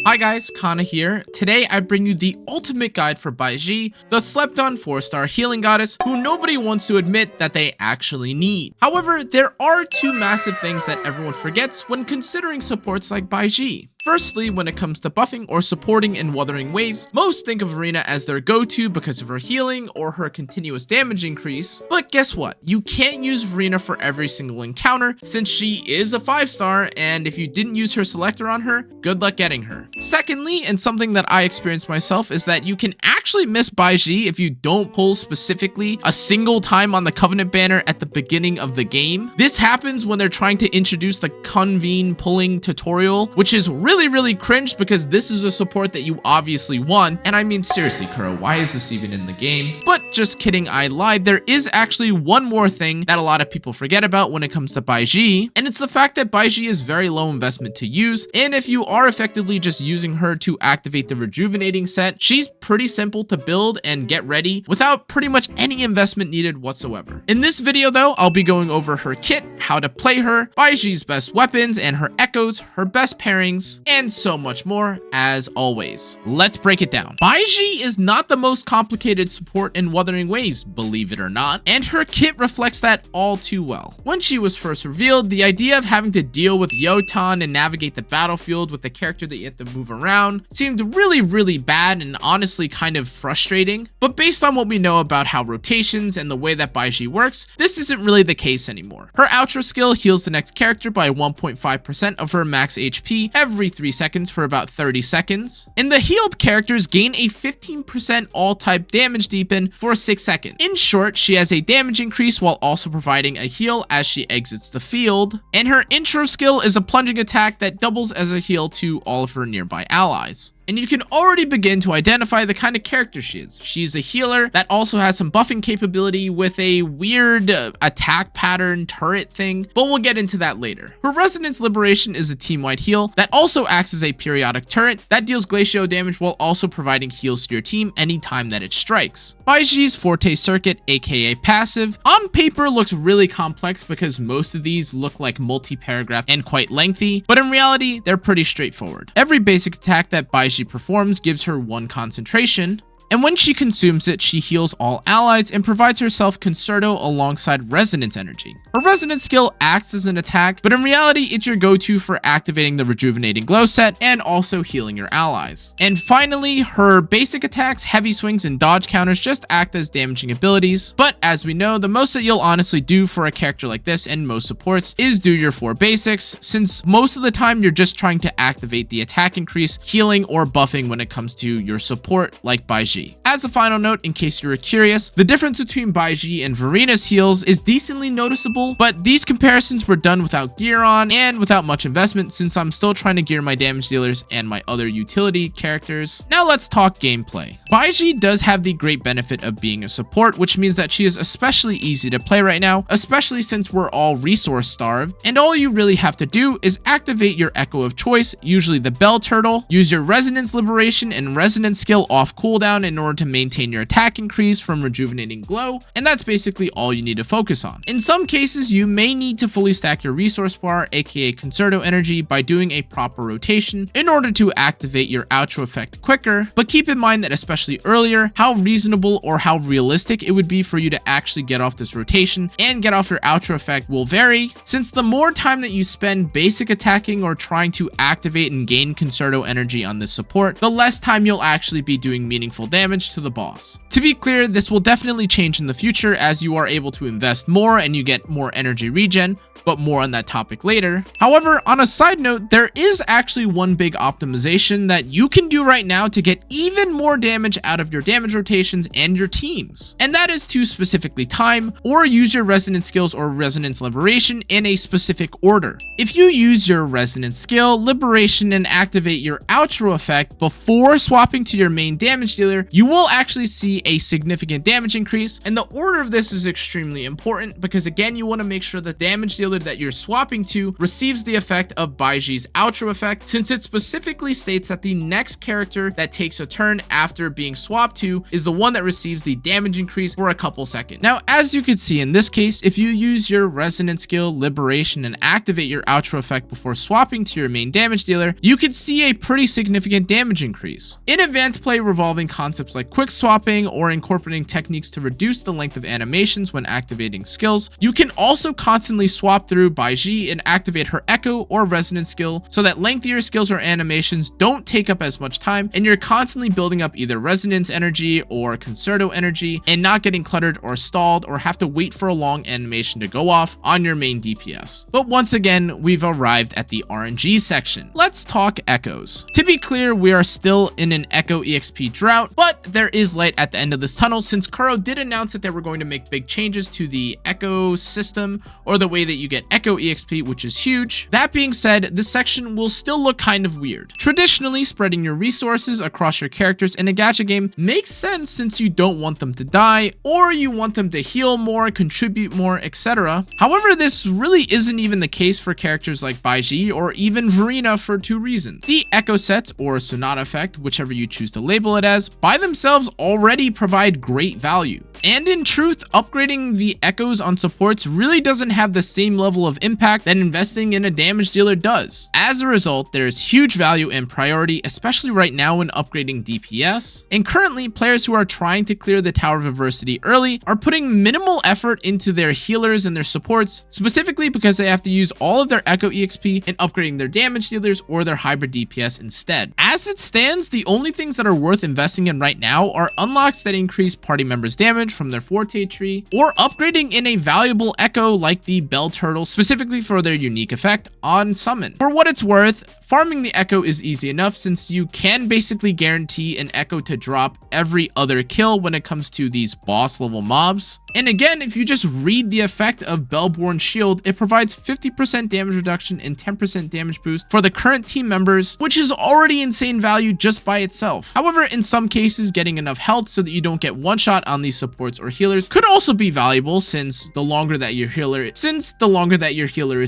Hi guys, Kana here. Today I bring you the ultimate guide for Baizhi, the slept on 4-star healing goddess who nobody wants to admit that they actually need. However, there are two massive things that everyone forgets when considering supports like Baizhi. Firstly, when it comes to buffing or supporting in WutheringWaves, most think of VERINA as their go-to because of her healing or her continuous damage increase. But guess what? You can't use VERINA for every single encounter since she is a 5-star, and if you didn't use her selector on her, good luck getting her. Secondly, and something that I experienced myself, is that you can actually miss Baizhi if you don't pull specifically a single time on the Covenant banner at the beginning of the game. This happens when they're trying to introduce the convene pulling tutorial, which is really cringe because this is a support that you obviously want. And I mean, seriously, Kuro, why is this even in the game? But just kidding, I lied. There is actually one more thing that a lot of people forget about when it comes to Baizhi, and it's the fact that Baizhi is very low investment to use, and if you are effectively just using her to activate the rejuvenating set, she's pretty simple to build and get ready without pretty much any investment needed whatsoever. In this video though, I'll be going over her kit, how to play her, Baizhi's best weapons and her echoes, her best pairings, and so much more. As always, let's break it down. Baizhi is not the most complicated support in WutheringWaves, believe it or not, and her kit reflects that all too well. When she was first revealed, the idea of having to deal with Yotan and navigate the battlefield with the character that you have to move around seemed really bad and honestly kind of frustrating. But based on what we know about how rotations and the way that Baizhi works, this isn't really the case anymore. Her outro skill heals the next character by 1.5% of her max HP every 3 seconds for about 30 seconds, and the healed characters gain a 15% all-type damage deepen for 6 seconds. In short, she has a damage increase while also providing a heal as she exits the field, and her intro skill is a plunging attack that doubles as a heal to all of her nearby allies. And you can already begin to identify the kind of character she is. She's a healer that also has some buffing capability with a weird attack pattern turret thing, but we'll get into that later. Her Resonance Liberation is a team-wide heal that also acts as a periodic turret that deals glacial damage while also providing heals to your team anytime that it strikes. Baizhi's Forte Circuit, aka passive, on paper looks really complex because most of these look like multi-paragraph and quite lengthy, but in reality, they're pretty straightforward. Every basic attack that Baizhi performs gives her 1 concentration, and when she consumes it, she heals all allies and provides herself Concerto alongside Resonance Energy. Her Resonance skill acts as an attack, but in reality, it's your go-to for activating the Rejuvenating Glow set and also healing your allies. And finally, her basic attacks, heavy swings, and dodge counters just act as damaging abilities, but as we know, the most that you'll honestly do for a character like this and most supports is do your 4 basics, since most of the time you're just trying to activate the attack increase, healing, or buffing when it comes to your support like Baizhi. As a final note, in case you were curious, the difference between Baizhi and VERINA's heals is decently noticeable, but these comparisons were done without gear on and without much investment since I'm still trying to gear my damage dealers and my other utility characters. Now let's talk gameplay. Baizhi does have the great benefit of being a support, which means that she is especially easy to play right now, especially since we're all resource starved, and all you really have to do is activate your echo of choice, usually the bell turtle, use your Resonance Liberation and Resonance skill off cooldown in order to maintain your attack increase from Rejuvenating Glow, and that's basically all you need to focus on. In some cases, you may need to fully stack your resource bar, aka Concerto energy, by doing a proper rotation in order to activate your outro effect quicker, but keep in mind that especially earlier, how reasonable or how realistic it would be for you to actually get off this rotation and get off your outro effect will vary, since the more time that you spend basic attacking or trying to activate and gain Concerto energy on this support, the less time you'll actually be doing meaningful damage to the boss. To be clear, this will definitely change in the future as you are able to invest more and you get more energy regen, but more on that topic later. However, on a side note, there is actually one big optimization that you can do right now to get even more damage out of your damage rotations and your teams, and that is to specifically time or use your Resonance skills or Resonance Liberation in a specific order. If you use your Resonance skill, Liberation, and activate your outro effect before swapping to your main damage dealer, you will actually see a significant damage increase, and the order of this is extremely important because again, you want to make sure that damage dealer healer that you're swapping to receives the effect of Baizhi's outro effect, since it specifically states that the next character that takes a turn after being swapped to is the one that receives the damage increase for a couple seconds. Now, as you can see in this case, if you use your resonance skill Liberation and activate your outro effect before swapping to your main damage dealer, you could see a pretty significant damage increase. In advanced play revolving concepts like quick swapping or incorporating techniques to reduce the length of animations when activating skills, you can also constantly swap through Baizhi and activate her echo or resonance skill so that lengthier skills or animations don't take up as much time and you're constantly building up either resonance energy or concerto energy and not getting cluttered or stalled or have to wait for a long animation to go off on your main DPS. But once again, we've arrived at the RNG section. Let's talk echoes. To be clear, we are still in an echo EXP drought, but there is light at the end of this tunnel since Kuro did announce that they were going to make big changes to the echo system or the way that you get echo EXP, which is huge. That being said, this section will still look kind of weird. Traditionally, spreading your resources across your characters in a gacha game makes sense since you don't want them to die or you want them to heal more, contribute more, etc. However, this really isn't even the case for characters like Baizhi or even VERINA for two reasons. The echo sets or sonata effect, whichever you choose to label it as, by themselves already provide great value. And in truth, upgrading the echoes on supports really doesn't have the same level of impact that investing in a damage dealer does. As a result, there is huge value and priority, especially right now when upgrading DPS. And currently, players who are trying to clear the Tower of Adversity early are putting minimal effort into their healers and their supports, specifically because they have to use all of their echo EXP in upgrading their damage dealers or their hybrid DPS instead. As it stands, the only things that are worth investing in right now are unlocks that increase party members' damage from their forte tree, or upgrading in a valuable echo like the Bell Turtle, specifically for their unique effect on summon. For what it's worth, farming the echo is easy enough since you can basically guarantee an echo to drop every other kill when it comes to these boss level mobs. And again, if you just read the effect of Bellborn Shield, it provides 50% damage reduction and 10% damage boost for the current team members, which is already insane value just by itself. However, in some cases, getting enough health so that you don't get one shot on these supports or healers could also be valuable since the longer that your healer is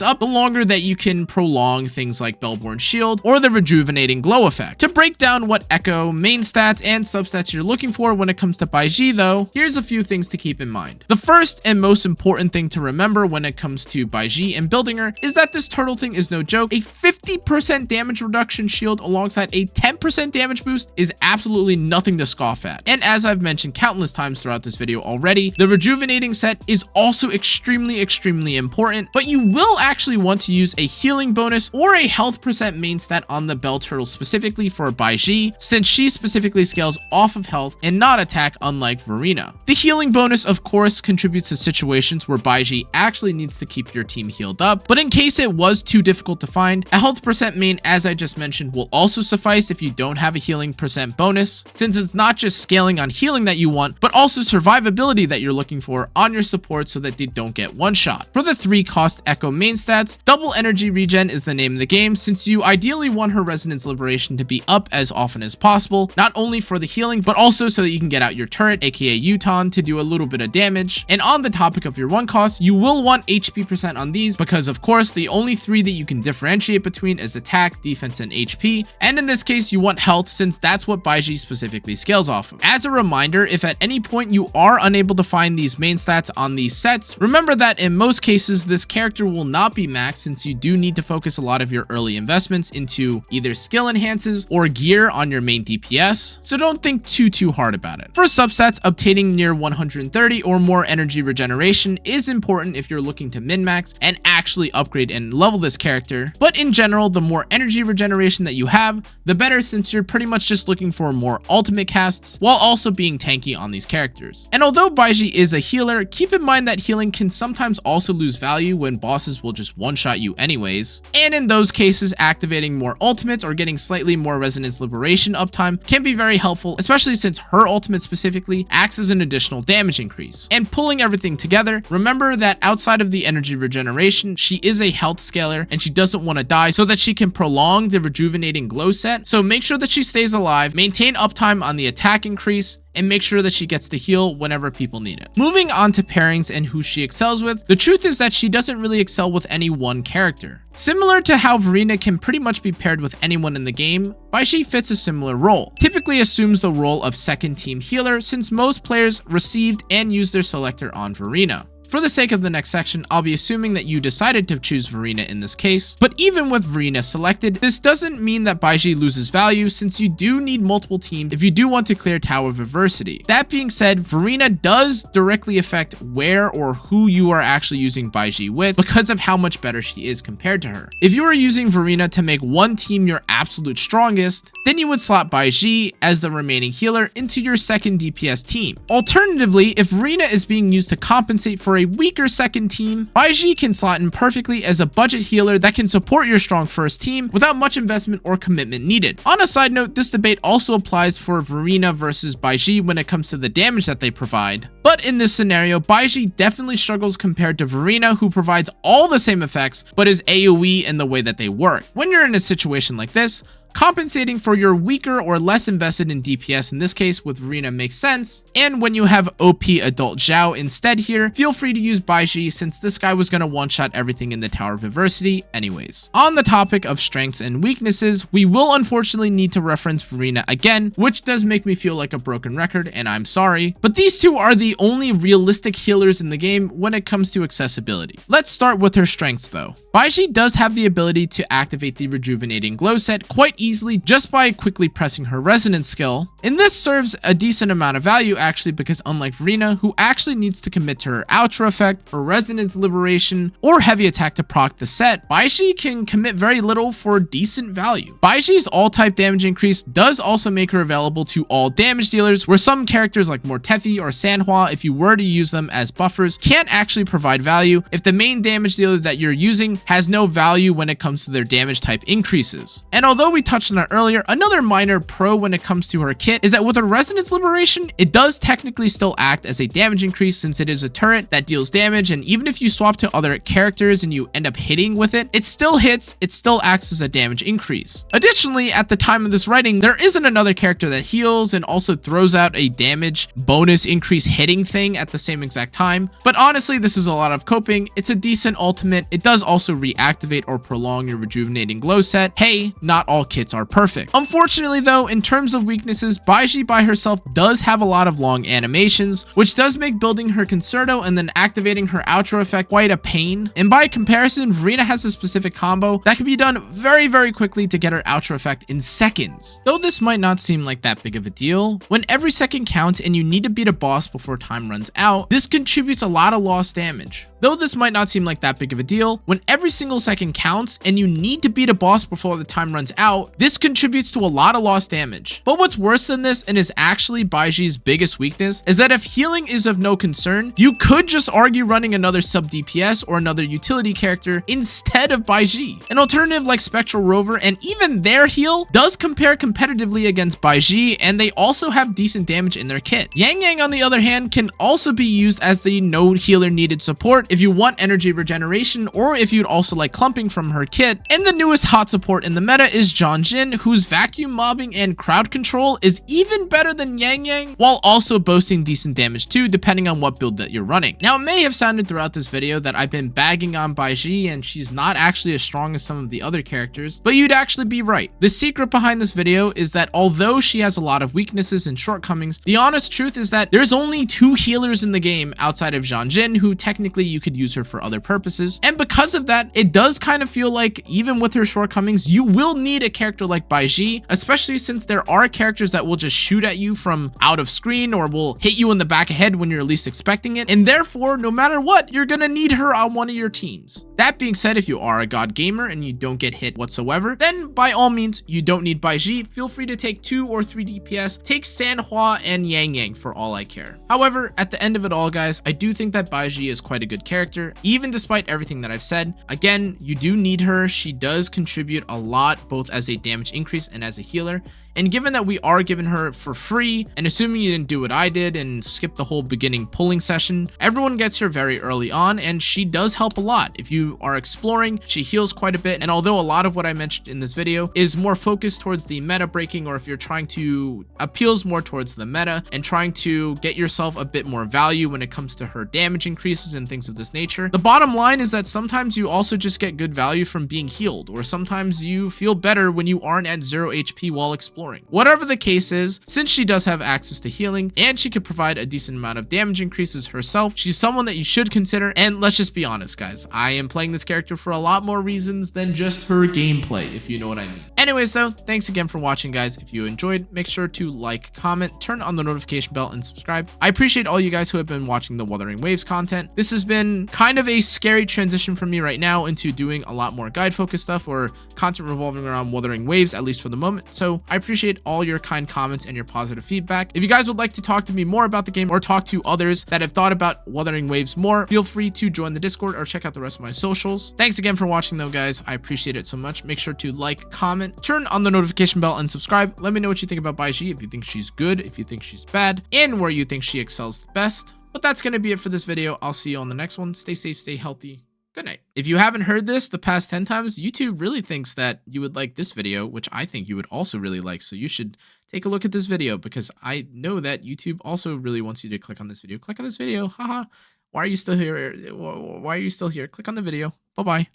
up, the longer that you can prolong things like Bellborn Shield or the rejuvenating glow effect. To break down what echo, main stats, and substats you're looking for when it comes to Baizhi though, here's a few things to keep in mind. The first and most important thing to remember when it comes to Baizhi and building her is that this turtle thing is no joke. A 50% damage reduction shield alongside a 10% damage boost is absolutely nothing to scoff at. And as I've mentioned countless times throughout this video already, the rejuvenating set is also extremely important, but you will actually want to use a healing bonus or a health percent main stat on the Bell Turtle specifically for Baizhi, since she specifically scales off of health and not attack, unlike VERINA. The healing bonus, of course, contributes to situations where Baizhi actually needs to keep your team healed up, but in case it was too difficult to find, a health percent main, as I just mentioned, will also suffice if you don't have a healing percent bonus, since it's not just scaling on healing that you want, but also survivability that you're looking for on your support so that they don't get one shot. For the 3 cost echo main stats, double energy regen is the name of the game, since you ideally want her resonance liberation to be up as often as possible, not only for the healing, but also so that you can get out your turret, aka Uton, to do a little bit of damage. And on the topic of your 1 cost, you will want HP percent on these because of course the only 3 that you can differentiate between is attack, defense, and HP, and in this case you want health since that's what Baizhi specifically scales off of. As a reminder, if at any point you are unable to find these main stats on these sets, remember that in most cases this character will not be maxed since you do need to focus a lot of your early investments into either skill enhances or gear on your main DPS, so don't think too hard about it. For substats, obtaining near 130 or more energy regeneration is important if you're looking to min-max and actually upgrade and level this character, but in general, the more energy regeneration that you have, the better, since you're pretty much just looking for more ultimate casts while also being tanky on these characters. And although Baizhi is a healer, keep in mind that healing can sometimes also lose value when bosses will just one-shot you anyways, and in those cases, activating more ultimates or getting slightly more resonance liberation uptime can be very helpful, especially since her ultimate specifically acts as an additional damage increase. And pulling everything together, remember that outside of the energy regeneration, she is a health scaler and she doesn't want to die so that she can prolong the rejuvenating glow set, so make sure that she stays alive, maintain uptime on the attack increase, and make sure that she gets to heal whenever people need it. Moving on to pairings and who she excels with, the truth is that she doesn't really excel with any one character. Similar to how VERINA can pretty much be paired with anyone in the game, Baizhi fits a similar role. Typically assumes the role of second team healer since most players received and used their selector on VERINA. For the sake of the next section, I'll be assuming that you decided to choose VERINA in this case, but even with VERINA selected, this doesn't mean that Baizhi loses value since you do need multiple teams if you do want to clear Tower of Adversity. That being said, VERINA does directly affect where or who you are actually using Baizhi with because of how much better she is compared to her. If you are using VERINA to make one team your absolute strongest, then you would slot Baizhi as the remaining healer into your second DPS team. Alternatively, if VERINA is being used to compensate for a weaker second team, Baizhi can slot in perfectly as a budget healer that can support your strong first team without much investment or commitment needed. On a side note, this debate also applies for VERINA versus Baizhi when it comes to the damage that they provide. But in this scenario, Baizhi definitely struggles compared to VERINA, who provides all the same effects but is AoE in the way that they work. When you're in a situation like this, compensating for your weaker or less invested in DPS, in this case with VERINA, makes sense. And when you have OP Adult Zhao instead here, feel free to use Baizhi since this guy was going to one-shot everything in the Tower of Adversity anyways. On the topic of strengths and weaknesses, we will unfortunately need to reference VERINA again, which does make me feel like a broken record, and I'm sorry. But these two are the only realistic healers in the game when it comes to accessibility. Let's start with her strengths though. Baizhi does have the ability to activate the Rejuvenating Glow set quite easily just by quickly pressing her resonance skill, and this serves a decent amount of value actually because unlike VERINA, who actually needs to commit to her Ultra effect, her resonance liberation, or heavy attack to proc the set, Baizhi can commit very little for decent value. Baizhi's all type damage increase does also make her available to all damage dealers, where some characters like Mortefi or Sanhua, if you were to use them as buffers, can't actually provide value if the main damage dealer that you're using has no value when it comes to their damage type increases. And although we touched on it earlier, another minor pro when it comes to her kit is that with her resonance liberation, it does technically still act as a damage increase since it is a turret that deals damage, and even if you swap to other characters and you end up hitting with it, it still hits, it still acts as a damage increase. Additionally, at the time of this writing, there isn't another character that heals and also throws out a damage bonus increase hitting thing at the same exact time, but honestly, this is a lot of coping. It's a decent ultimate. It does also reactivate or prolong your Rejuvenating Glow set. Hey, not all kits are perfect. Unfortunately though, in terms of weaknesses, Baizhi by herself does have a lot of long animations, which does make building her Concerto and then activating her Ultra effect quite a pain. And by comparison, VERINA has a specific combo that can be done very quickly to get her Ultra effect in seconds. Though this might not seem like that big of a deal, when every second counts and you need to beat a boss before time runs out, this contributes a lot of lost damage. Though this might not seem like that big of a deal, when every single second counts and you need to beat a boss before the time runs out, this contributes to a lot of lost damage. But what's worse than this, and is actually Baizhi's biggest weakness, is that if healing is of no concern, you could just argue running another sub DPS or another utility character instead of Baizhi. An alternative like Spectral Rover, and even their heal, does compare competitively against Baizhi, and they also have decent damage in their kit. Yang Yang, on the other hand, can also be used as the no healer needed support if you want energy regeneration, or if you'd also like clumping from her kit. And the newest hot support in the meta is Zhongjin, whose vacuum mobbing and crowd control is even better than Yang Yang, while also boasting decent damage too, depending on what build that you're running. Now, it may have sounded throughout this video that I've been bagging on Baizhi and she's not actually as strong as some of the other characters, but you'd actually be right. The secret behind this video is that although she has a lot of weaknesses and shortcomings, the honest truth is that there's only 2 healers in the game outside of Zhongjin, who technically you could use her for other purposes. And because of that, it does kind of feel like even with her shortcomings, you will need a character like Baizhi, especially since there are characters that will just shoot at you from out of screen or will hit you in the back of head when you're least expecting it. And therefore, no matter what, you're gonna need her on one of your teams. That being said, if you are a god gamer and you don't get hit whatsoever, then by all means, you don't need Baizhi. Feel free to take 2 or 3 DPS. Take Sanhua and Yang Yang for all I care. However, at the end of it all, guys, I do think that Baizhi is quite a good character, even despite everything that I've said. Again, you do need her. She does contribute a lot, both as a damage increase and as a healer. And given that we are giving given her for free, and assuming you didn't do what I did and skip the whole beginning pulling session, everyone gets her very early on, and she does help a lot. If you are exploring, she heals quite a bit, and although a lot of what I mentioned in this video is more focused towards the meta breaking, or if you're trying to appeals more towards the meta and trying to get yourself a bit more value when it comes to her damage increases and things of this nature, the bottom line is that sometimes you also just get good value from being healed, or sometimes you feel better when you aren't at 0 HP while exploring. Whatever the case is, since she does have access to healing and she could provide a decent amount of damage increases herself, she's someone that you should consider. And let's just be honest, guys, I am playing this character for a lot more reasons than just her gameplay, if you know what I mean. Anyways though, thanks again for watching, guys. If you enjoyed, make sure to like, comment, turn on the notification bell, and subscribe. I appreciate all you guys who have been watching the Wuthering Waves content. This has been kind of a scary transition for me right now into doing a lot more guide focused stuff, or content revolving around Wuthering Waves, at least for the moment. So I appreciate all your kind comments and your positive feedback. If you guys would like to talk to me more about the game, or talk to others that have thought about Wuthering Waves more, feel free to join the Discord or check out the rest of my socials. Thanks again for watching though, guys. I appreciate it so much. Make sure to like, comment, turn on the notification bell, and subscribe. Let me know what you think about Baizhi, if you think she's good, if you think she's bad, and where you think she excels the best. But that's going to be it for this video. I'll see you on the next one. Stay safe, stay healthy. Good night. If you haven't heard this the past 10 times, YouTube really thinks that you would like this video, which I think you would also really like. So you should take a look at this video, because I know that YouTube also really wants you to click on this video. Click on this video. Haha. Why are you still here? Why are you still here? Click on the video. Bye-bye.